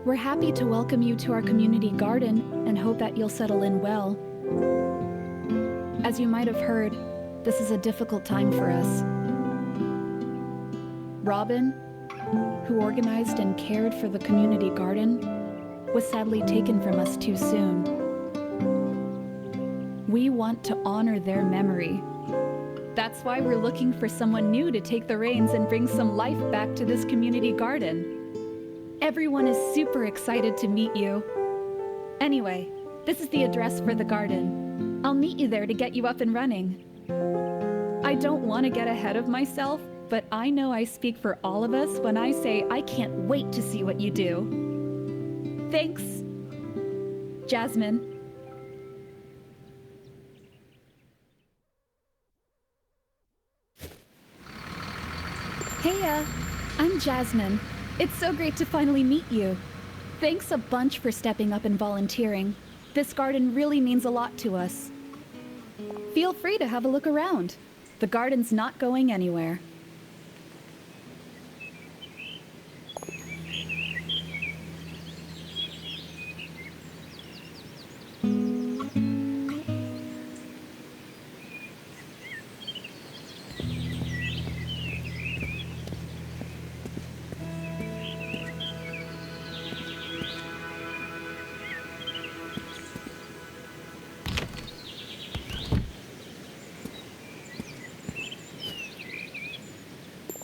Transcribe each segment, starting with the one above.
We're happy to welcome you to our community garden and hope that you'll settle in well. As you might have heard, this is a difficult time for us. Robin, who organized and cared for the community garden, was sadly taken from us too soon. We want to honor their memory. That's why we're looking for someone new to take the reins and bring some life back to this community garden. Everyone is super excited to meet you. Anyway, this is the address for the garden. I'll meet you there to get you up and running. I don't want to get ahead of myself, but I know I speak for all of us when I say I can't wait to see what you do. Thanks, Jasmine. Hey, I'm Jasmine. It's so great to finally meet you. Thanks a bunch for stepping up and volunteering. This garden really means a lot to us. Feel free to have a look around. The garden's not going anywhere.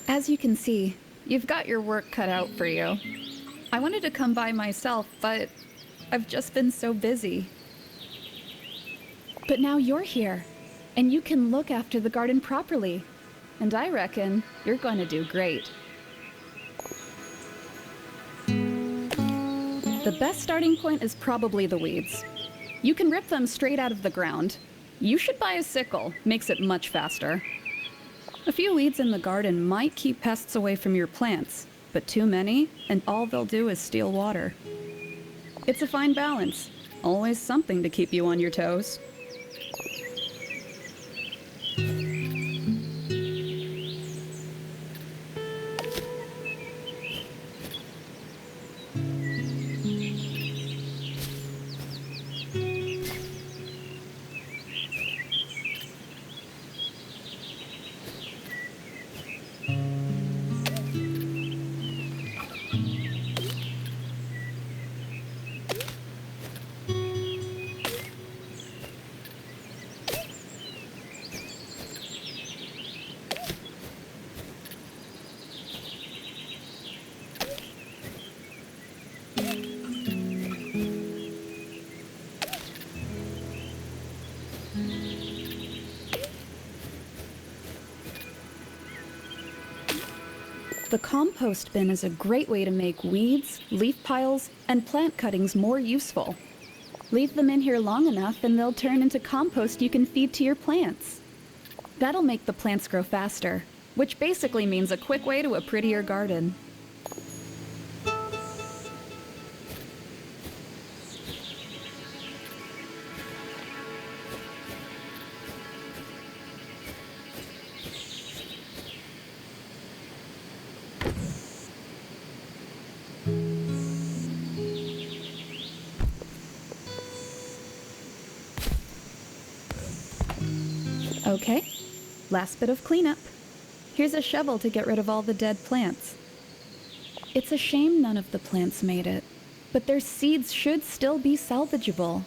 As you can see, you've got your work cut out for you. I wanted to come by myself, but I've just been so busy. But now you're here, and you can look after the garden properly. And I reckon you're going to do great. The best starting point is probably the weeds. You can rip them straight out of the ground. You should buy a sickle, makes it much faster. A few weeds in the garden might keep pests away from your plants, but too many, and all they'll do is steal water. It's a fine balance. Always something to keep you on your toes. The compost bin is a great way to make weeds, leaf piles, and plant cuttings more useful. Leave them in here long enough and they'll turn into compost you can feed to your plants. That'll make the plants grow faster, which basically means a quick way to a prettier garden. Okay, last bit of cleanup. Here's a shovel to get rid of all the dead plants. It's a shame none of the plants made it, but their seeds should still be salvageable.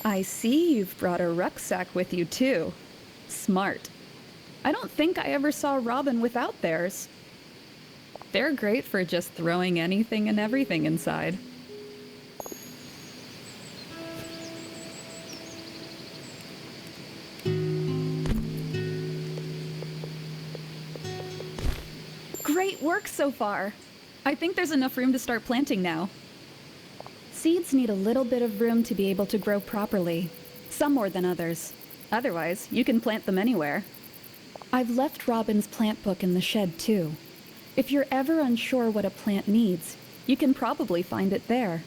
I see you've brought a rucksack with you too. Smart. I don't think I ever saw Robin without theirs. They're great for just throwing anything and everything inside. Great work so far. I think there's enough room to start planting now. Seeds need a little bit of room to be able to grow properly, some more than others. Otherwise, you can plant them anywhere. I've left Robin's plant book in the shed too. If you're ever unsure what a plant needs, you can probably find it there.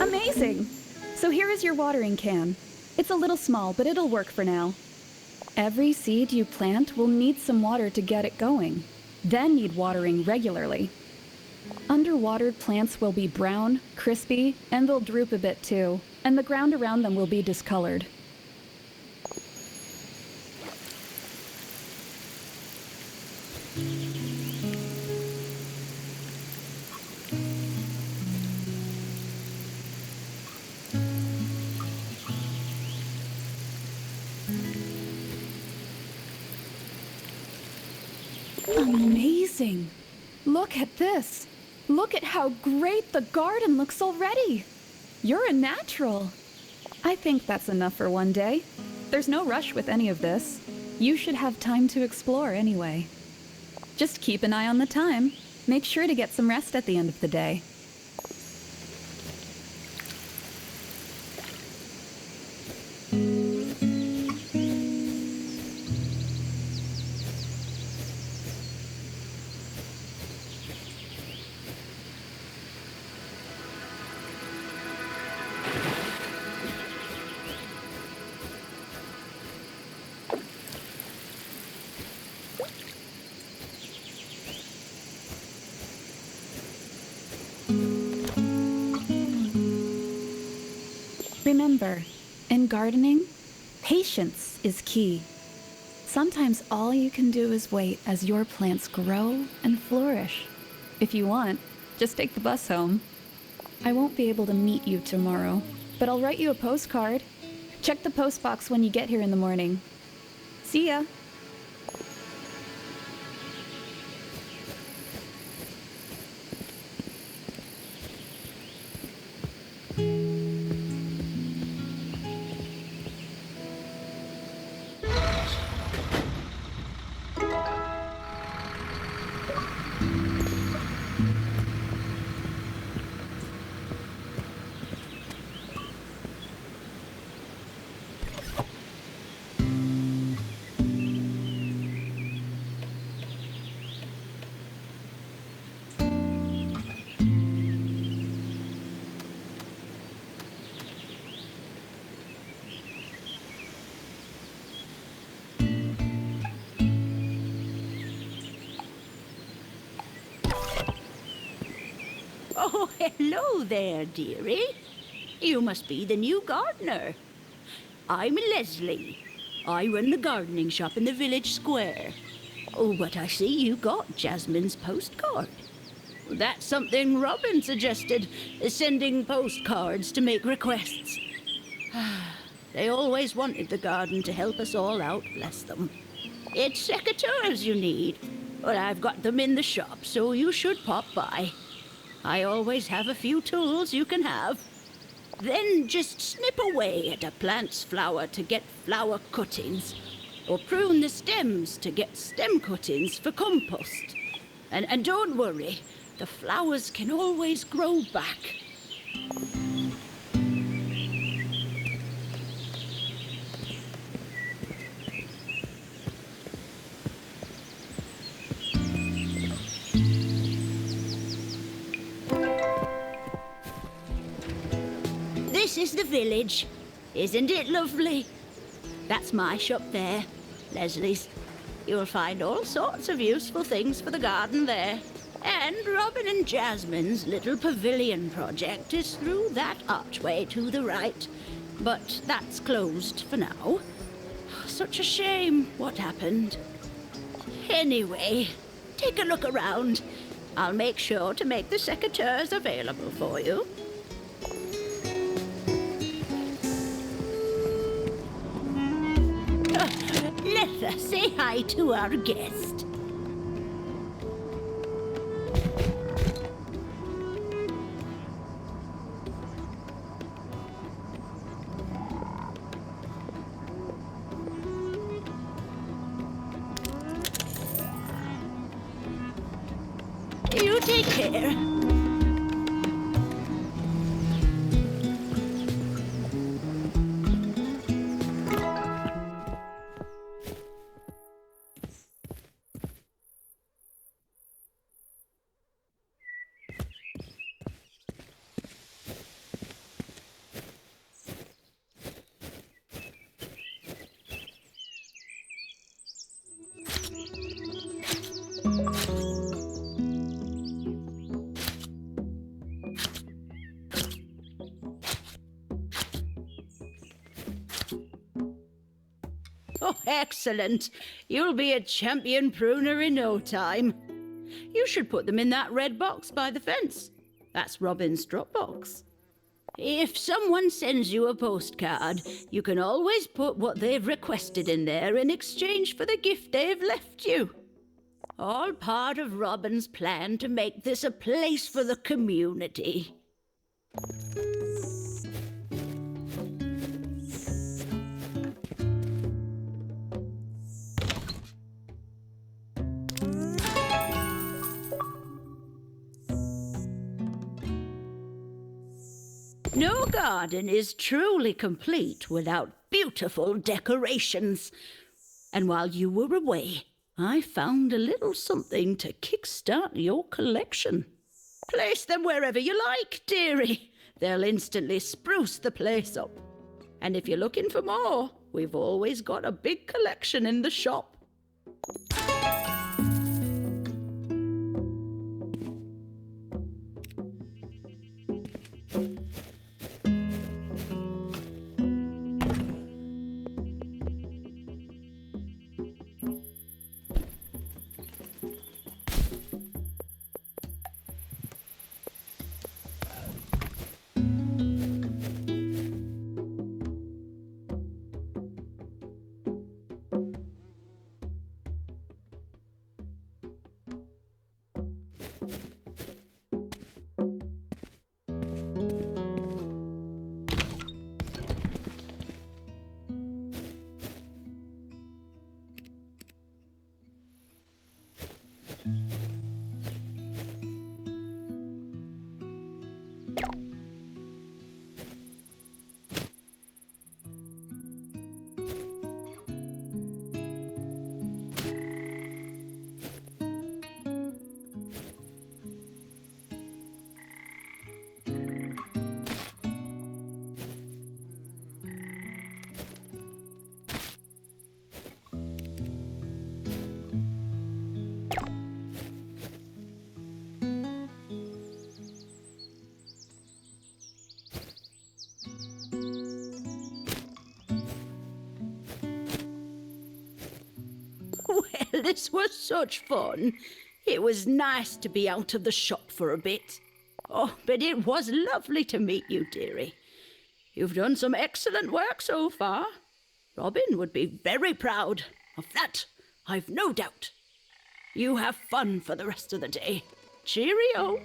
Amazing! So here is your watering can. It's a little small, but it'll work for now. Every seed you plant will need some water to get it going, then need watering regularly. Underwatered plants will be brown, crispy, and they'll droop a bit too, and the ground around them will be discolored. Amazing! Look at this! Look at how great the garden looks already! You're a natural! I think that's enough for one day. There's no rush with any of this. You should have time to explore anyway. Just keep an eye on the time. Make sure to get some rest at the end of the day. Remember, in gardening, patience is key. Sometimes all you can do is wait as your plants grow and flourish. If you want, just take the bus home. I won't be able to meet you tomorrow, but I'll write you a postcard. Check the post box when you get here in the morning. See ya! Oh, hello there, dearie. You must be the new gardener. I'm Leslie. I run the gardening shop in the village square. Oh, but I see you got Jasmine's postcard. That's something Robin suggested, sending postcards to make requests. They always wanted the garden to help us all out, bless them. It's secateurs you need, but I've got them in the shop, so you should pop by. I always have a few tools you can have. Then just snip away at a plant's flower to get flower cuttings, or prune the stems to get stem cuttings for compost. And don't worry, the flowers can always grow back. This is the village. Isn't it lovely? That's my shop there, Leslie's. You'll find all sorts of useful things for the garden there. And Robin and Jasmine's little pavilion project is through that archway to the right. But that's closed for now. Such a shame what happened. Anyway, take a look around. I'll make sure to make the secateurs available for you. Let us say hi to our guest. You take care. Oh, excellent. You'll be a champion pruner in no time. You should put them in that red box by the fence. That's Robin's drop box. If someone sends you a postcard, you can always put what they've requested in there in exchange for the gift they've left you. All part of Robin's plan to make this a place for the community. No garden is truly complete without beautiful decorations. And while you were away, I found a little something to kickstart your collection. Place them wherever you like, dearie. They'll instantly spruce the place up. And if you're looking for more, we've always got a big collection in the shop. Well, this was such fun. It was nice to be out of the shop for a bit. Oh, but it was lovely to meet you, dearie. You've done some excellent work so far. Robin would be very proud of that, I've no doubt. You have fun for the rest of the day. Cheerio.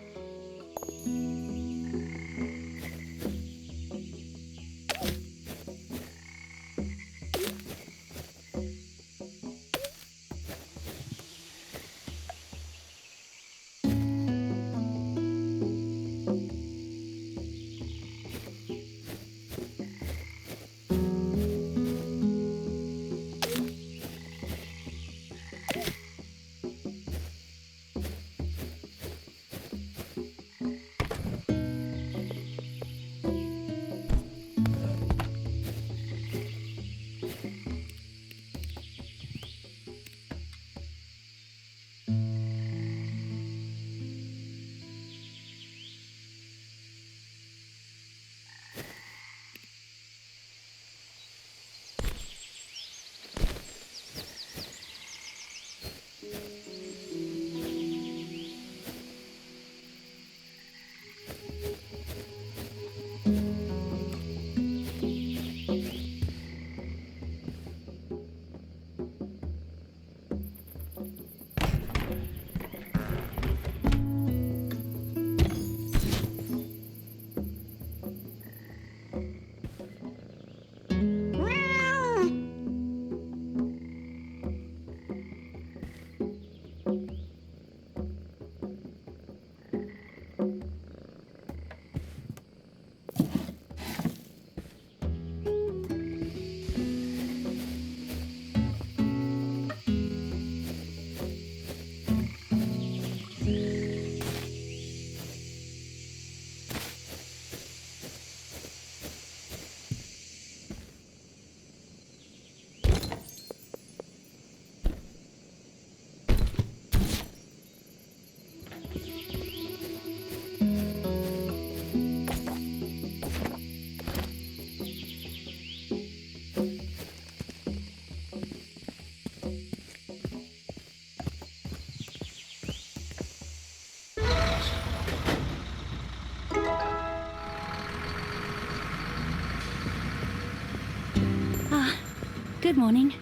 morning.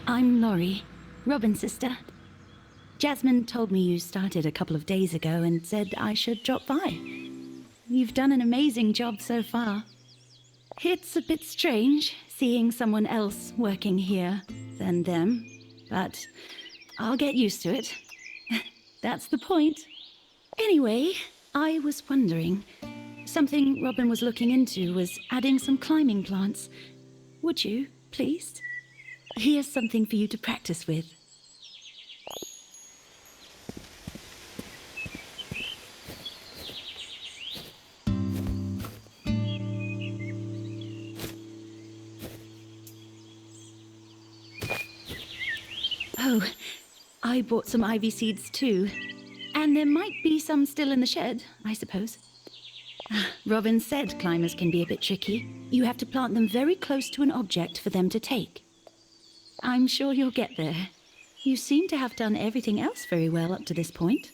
I'm Laurie, Robin's sister. Jasmine told me you started a couple of days ago and said I should drop by. You've done an amazing job so far. It's a bit strange seeing someone else working here than them, but I'll get used to it. That's the point. Anyway, I was wondering, something Robin was looking into was adding some climbing plants. Would you, please? Here's something for you to practice with. Oh, I bought some ivy seeds too. And there might be some still in the shed, I suppose. Robin said climbers can be a bit tricky. You have to plant them very close to an object for them to take. I'm sure you'll get there. You seem to have done everything else very well up to this point.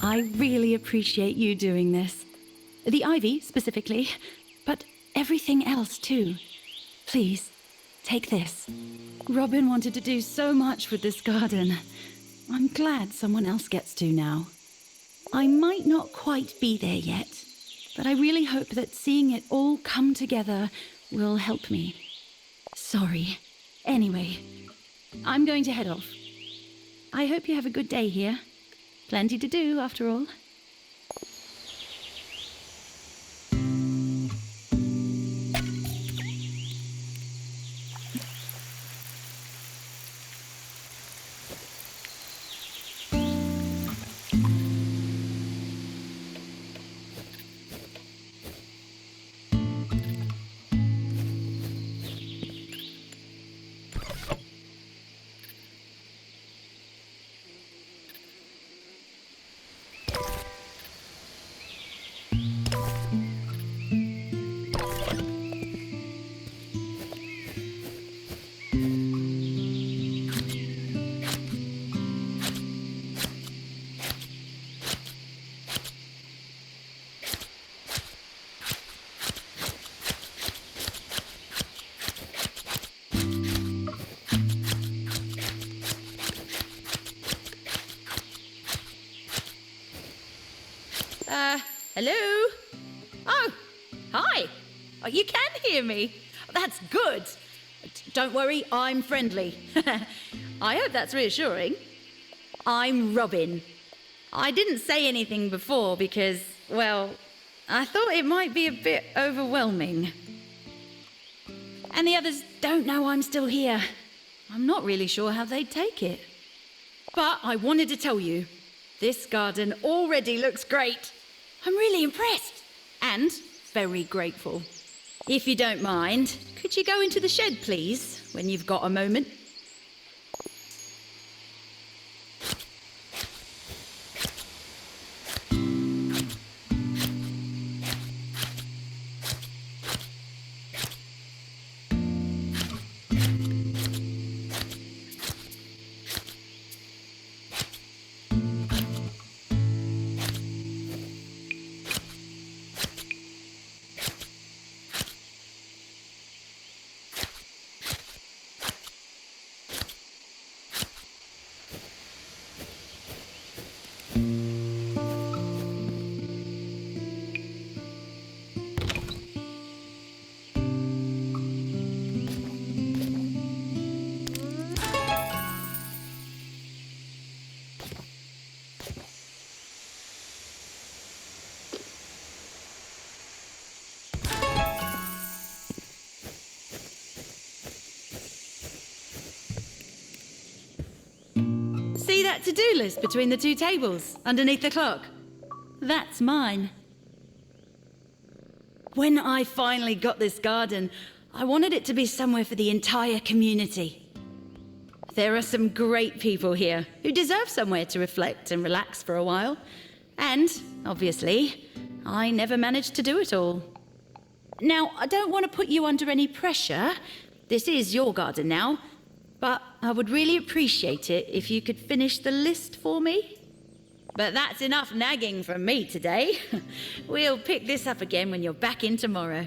I really appreciate you doing this. The ivy, specifically, but everything else, too. Please, take this. Robin wanted to do so much with this garden. I'm glad someone else gets to now. I might not quite be there yet, but I really hope that seeing it all come together will help me. Sorry. Anyway, I'm going to head off. I hope you have a good day here. Plenty to do, after all. Hello? Oh, hi. Oh, you can hear me. That's good. Don't worry, I'm friendly. I hope that's reassuring. I'm Robin. I didn't say anything before because, well, I thought it might be a bit overwhelming. And the others don't know I'm still here. I'm not really sure how they'd take it. But I wanted to tell you, this garden already looks great. I'm really impressed and very grateful. If you don't mind, could you go into the shed, please, when you've got a moment? to-do list between the two tables, underneath the clock? That's mine. When I finally got this garden, I wanted it to be somewhere for the entire community. There are some great people here who deserve somewhere to reflect and relax for a while. And, obviously, I never managed to do it all. Now, I don't want to put you under any pressure. This is your garden now. But I would really appreciate it if you could finish the list for me. But that's enough nagging from me today. We'll pick this up again when you're back in tomorrow.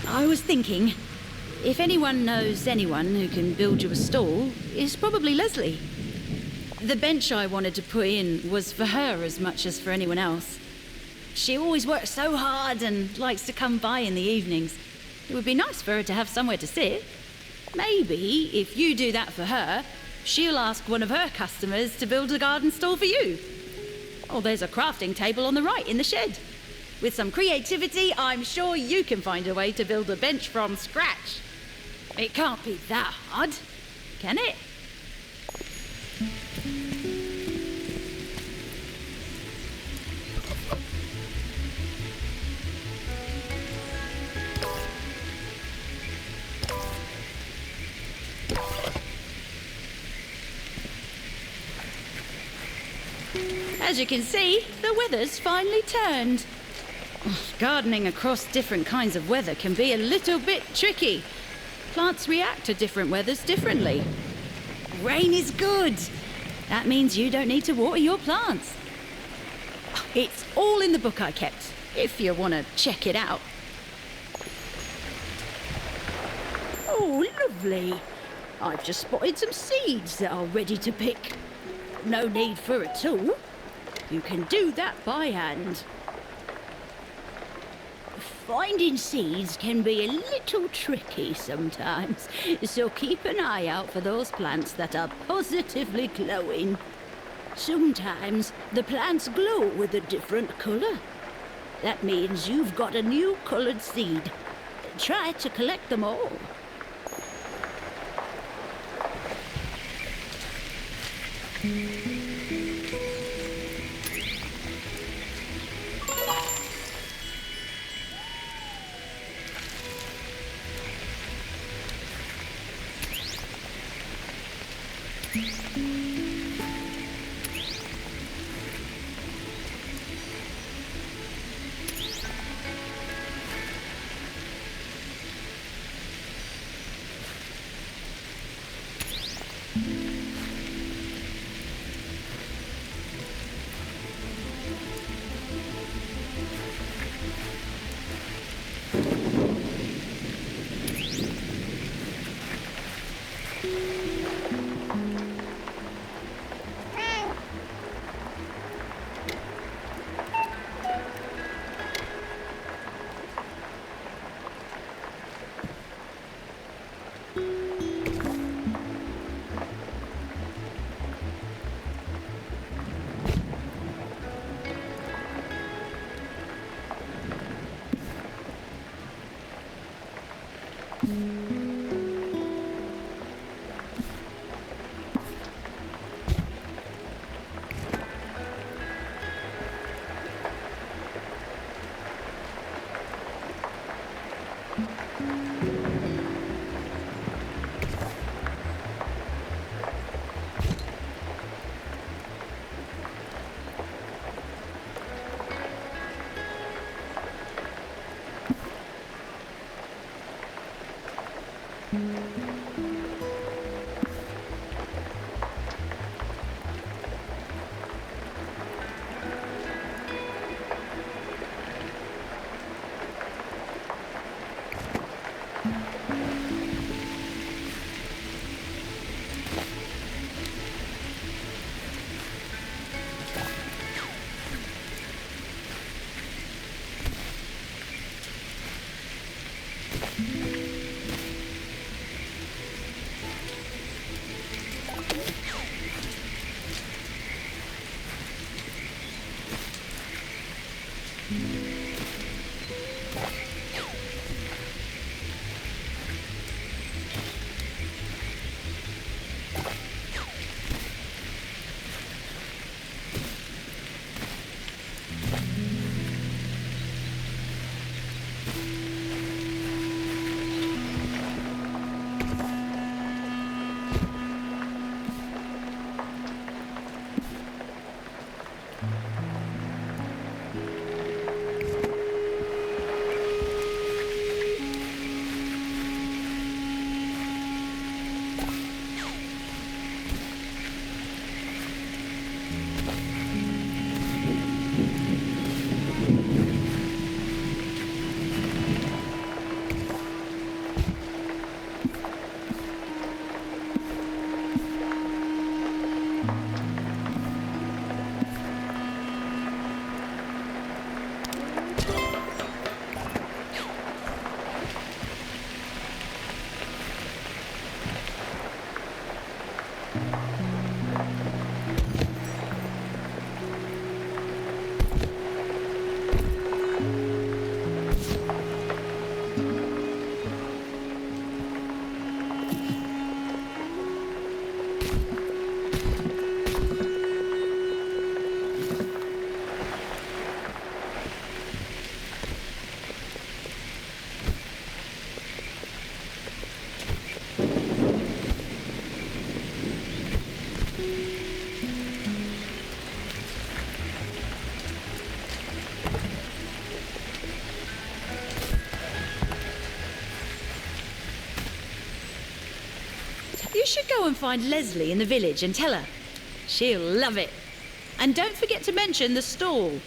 I was thinking, if anyone knows anyone who can build you a stall, it's probably Leslie. The bench I wanted to put in was for her as much as for anyone else. She always works so hard and likes to come by in the evenings. It would be nice for her to have somewhere to sit. Maybe, if you do that for her, she'll ask one of her customers to build a garden stall for you. Oh, there's a crafting table on the right in the shed. With some creativity, I'm sure you can find a way to build a bench from scratch. It can't be that hard, can it? As you can see, the weather's finally turned. Gardening across different kinds of weather can be a little bit tricky. Plants react to different weathers differently. Rain is good. That means you don't need to water your plants. It's all in the book I kept, if you want to check it out. Oh, lovely. I've just spotted some seeds that are ready to pick. No need for a tool. You can do that by hand. Finding seeds can be a little tricky sometimes, so keep an eye out for those plants that are positively glowing. Sometimes the plants glow with a different colour. That means you've got a new coloured seed. Try to collect them all. You should go and find Leslie in the village and tell her. She'll love it. And don't forget to mention the stall.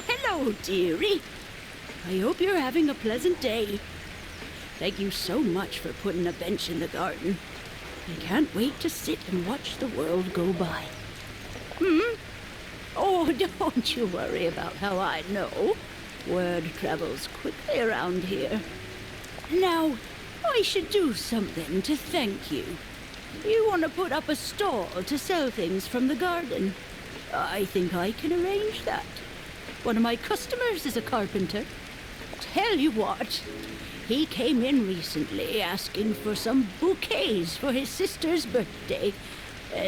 hello, dearie. I hope you're having a pleasant day. Thank you so much for putting a bench in the garden. I can't wait to sit and watch the world go by. Oh, don't you worry about how I know. Word travels quickly around here. Now, I should do something to thank you. You want to put up a stall to sell things from the garden? I think I can arrange that. One of my customers is a carpenter. Tell you what, he came in recently asking for some bouquets for his sister's birthday.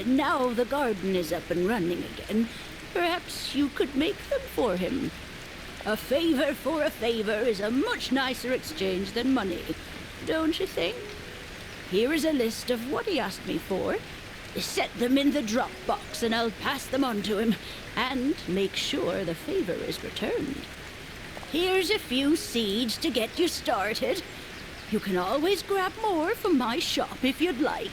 Now the garden is up and running again. Perhaps you could make them for him. A favor for a favor is a much nicer exchange than money, don't you think? Here is a list of what he asked me for. Set them in the drop box and I'll pass them on to him, and make sure the favor is returned. Here's a few seeds to get you started. You can always grab more from my shop if you'd like.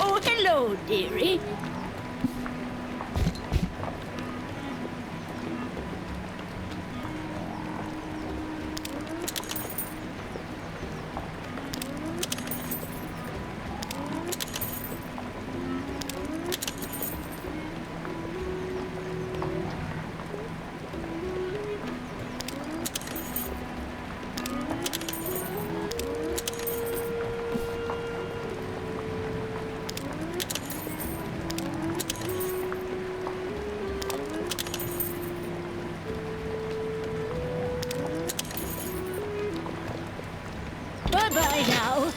Oh, hello, dearie. Bye-bye now.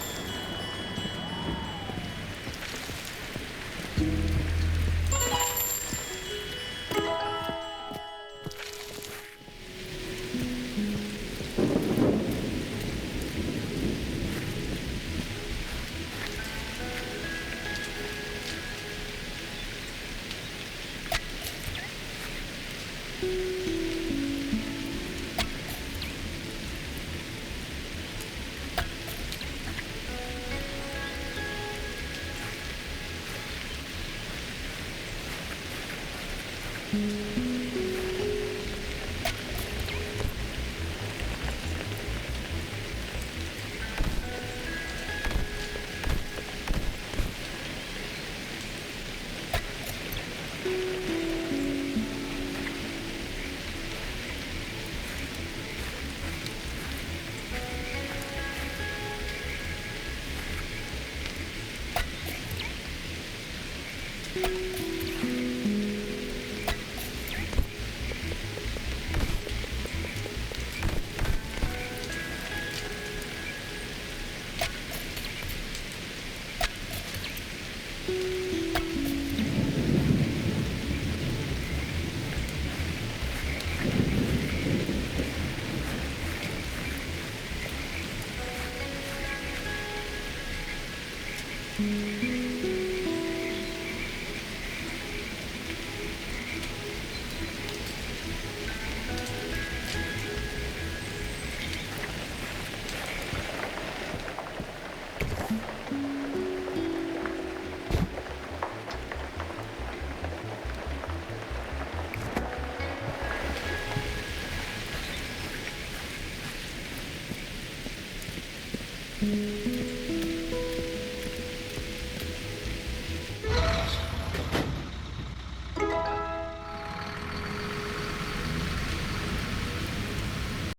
Mm-hmm.